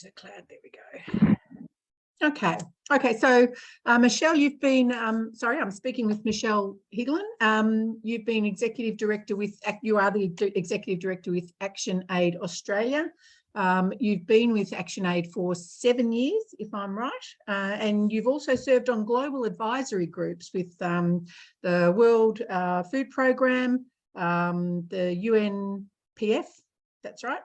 to the cloud. There we go. Okay. So, Michelle, you've been, I'm speaking with Michelle Higlin. You've been executive director with, you are the executive director with ActionAid Australia. You've been with ActionAid for 7 years, if I'm right. And you've also served on global advisory groups with the World Food Programme, the UNPF, that's right,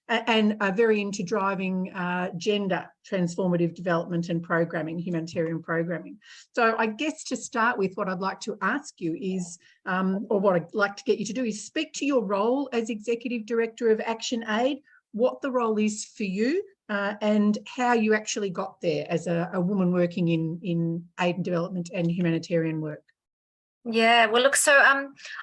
and are very into driving gender transformative development and programming, humanitarian programming. So I guess to start with, what I'd like to ask you is, or what I'd like to get you to do is speak to your role as Executive Director of ActionAid, what the role is for you, and how you actually got there as a woman working in aid and development and humanitarian work. Yeah, well, look, so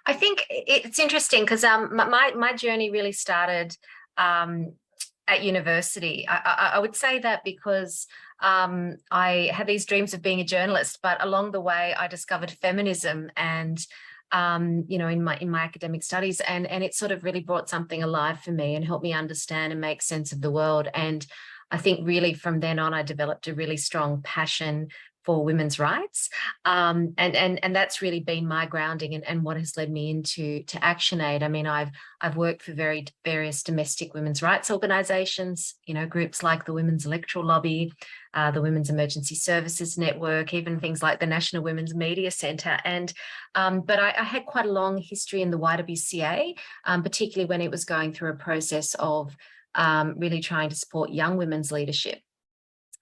I think it's interesting because my journey really started at university. I would say that because I had these dreams of being a journalist, but along the way I discovered feminism and in my academic studies, and it sort of really brought something alive for me and helped me understand and make sense of the world. And I think really from then on I developed a really strong passion for women's rights, and that's really been my grounding and what has led me into ActionAid. I mean, I've worked for various domestic women's rights organisations, groups like the Women's Electoral Lobby, the Women's Emergency Services Network, even things like the National Women's Media Centre. And but I had quite a long history in the YWCA, particularly when it was going through a process of really trying to support young women's leadership.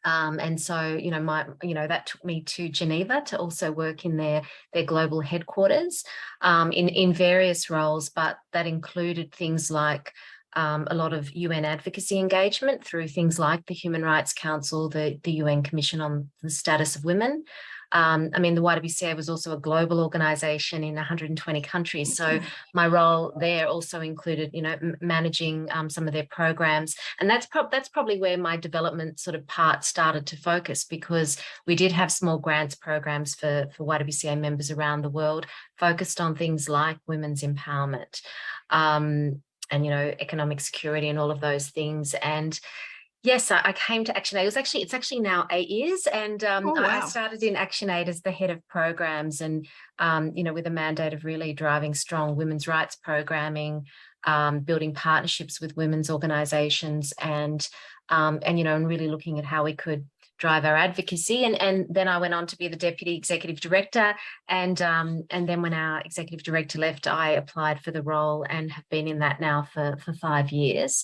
And so, that took me to Geneva to also work in their global headquarters in various roles, but that included things like a lot of UN advocacy engagement through things like the Human Rights Council, the UN Commission on the Status of Women. I mean, the YWCA was also a global organisation in 120 countries. So my role there also included, managing some of their programs. And that's probably where my development sort of part started to focus, because we did have small grants programs for YWCA members around the world, focused on things like women's empowerment and, economic security and all of those things. And yes, I came to ActionAid. It's actually now 8 years, and wow. I started in ActionAid as the head of programs, and with a mandate of really driving strong women's rights programming, building partnerships with women's organisations, and really looking at how we could drive our advocacy. And then I went on to be the deputy executive director, and then when our executive director left, I applied for the role and have been in that now for 5 years.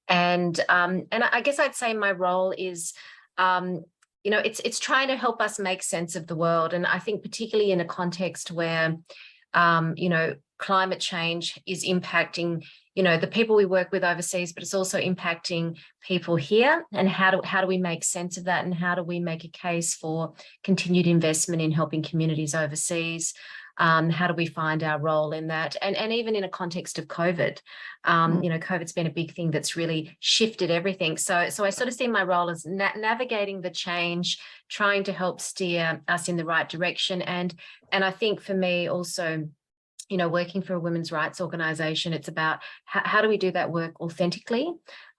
And I guess I'd say my role is, it's trying to help us make sense of the world. And I think particularly in a context where, climate change is impacting, the people we work with overseas, but it's also impacting people here. And how do we make sense of that? And how do we make a case for continued investment in helping communities overseas? How do we find our role in that? And even in a context of COVID, COVID's been a big thing that's really shifted everything. So I sort of see my role as navigating the change, trying to help steer us in the right direction. And I think for me also, working for a women's rights organisation, it's about how do we do that work authentically?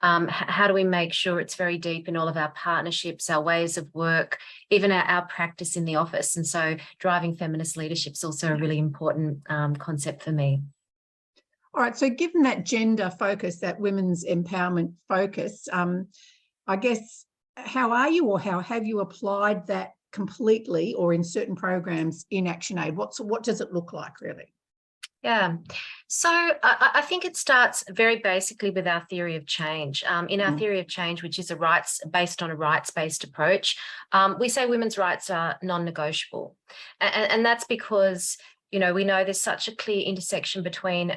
How do we make sure it's very deep in all of our partnerships, our ways of work, even our practice in the office? And so driving feminist leadership is also a really important concept for me. All right, so given that gender focus, that women's empowerment focus, I guess, how are you, or how have you applied that completely or in certain programs in ActionAid? What does it look like really? Yeah, so I think it starts very basically with our theory of change. In our theory of change, which is based on a rights-based approach, we say women's rights are non-negotiable. And that's because, we know there's such a clear intersection between,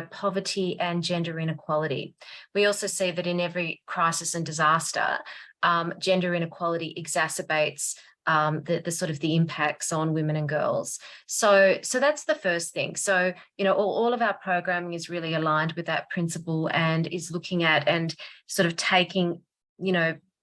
poverty and gender inequality. We also see that in every crisis and disaster, gender inequality exacerbates the sort of the impacts on women and girls. So that's the first thing. So, all of our programming is really aligned with that principle and is looking at and sort of taking,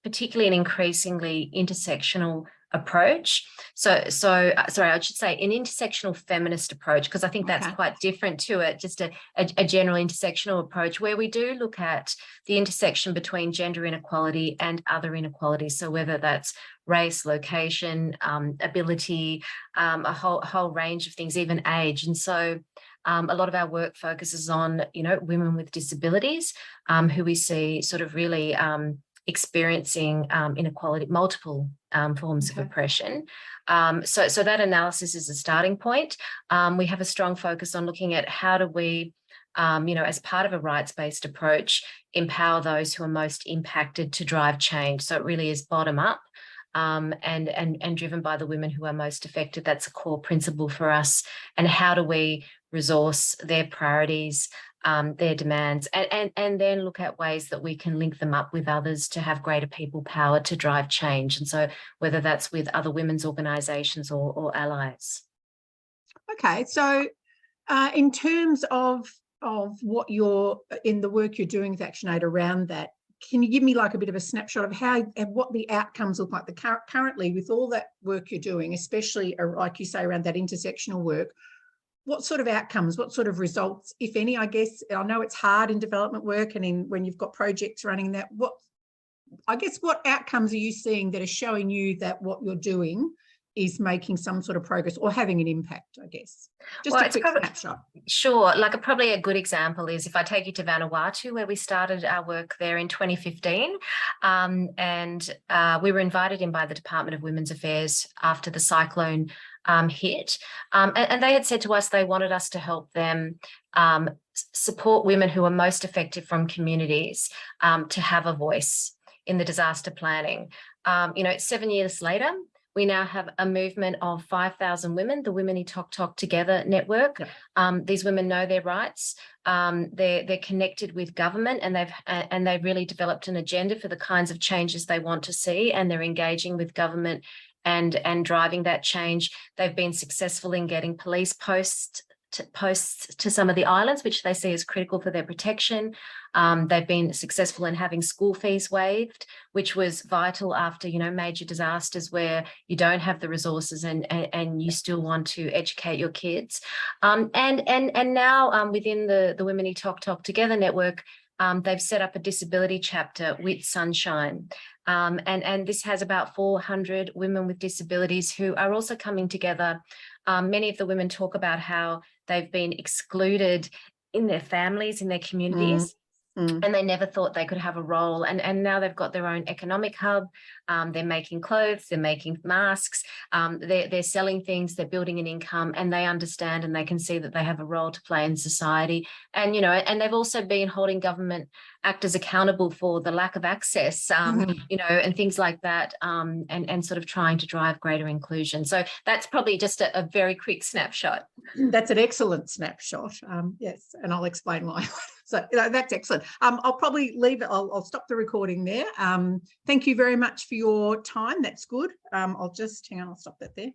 particularly an increasingly intersectional approach. Sorry, I should say an intersectional feminist approach, because I think that's quite different to it, just a general intersectional approach where we do look at the intersection between gender inequality and other inequalities. So whether that's race, location, ability, a whole range of things, even age. And so a lot of our work focuses on, women with disabilities who we see sort of really experiencing inequality, multiple forms of oppression. So that analysis is a starting point. We have a strong focus on looking at how do we, as part of a rights-based approach, empower those who are most impacted to drive change. So it really is bottom up. And driven by the women who are most affected. That's a core principle for us. And how do we resource their priorities, their demands, and then look at ways that we can link them up with others to have greater people power to drive change. And so whether that's with other women's organisations or allies. Okay, so in terms of what you're in the work you're doing with ActionAid around that, can you give me like a bit of a snapshot of how and what the outcomes look like currently with all that work you're doing, especially like you say around that intersectional work? What sort of outcomes, what sort of results, if any? I guess I know it's hard in development work and when you've got projects running that. What outcomes are you seeing that are showing you that what you're doing is making some sort of progress or having an impact, I guess? Just a quick snapshot. Sure. Probably a good example is if I take you to Vanuatu, where we started our work there in 2015. And we were invited in by the Department of Women's Affairs after the cyclone hit. And they had said to us they wanted us to help them support women who are most affected from communities to have a voice in the disaster planning. 7 years later, we now have a movement of 5,000 women, the Women Who Talk Together network. Yep. These women know their rights. They're connected with government, and they've really developed an agenda for the kinds of changes they want to see, and they're engaging with government and driving that change. They've been successful in getting police posts to some of the islands, which they see as critical for their protection. They've been successful in having school fees waived, which was vital after, major disasters where you don't have the resources and you still want to educate your kids. And now within the Women Who Talk Together network, they've set up a disability chapter with Sunshine. And this has about 400 women with disabilities who are also coming together. Many of the women talk about how they've been excluded in their families, in their communities. And they never thought they could have a role. And now they've got their own economic hub. They're making clothes, they're making masks, they're selling things, they're building an income, and they understand and they can see that they have a role to play in society. And, and they've also been holding government actors accountable for the lack of access, and things like that, and sort of trying to drive greater inclusion. So that's probably just a very quick snapshot. That's an excellent snapshot. Yes, and I'll explain why. So that's excellent. I'll probably leave it. I'll stop the recording there. Thank you very much for your time. That's good. I'll just hang on. I'll stop that there.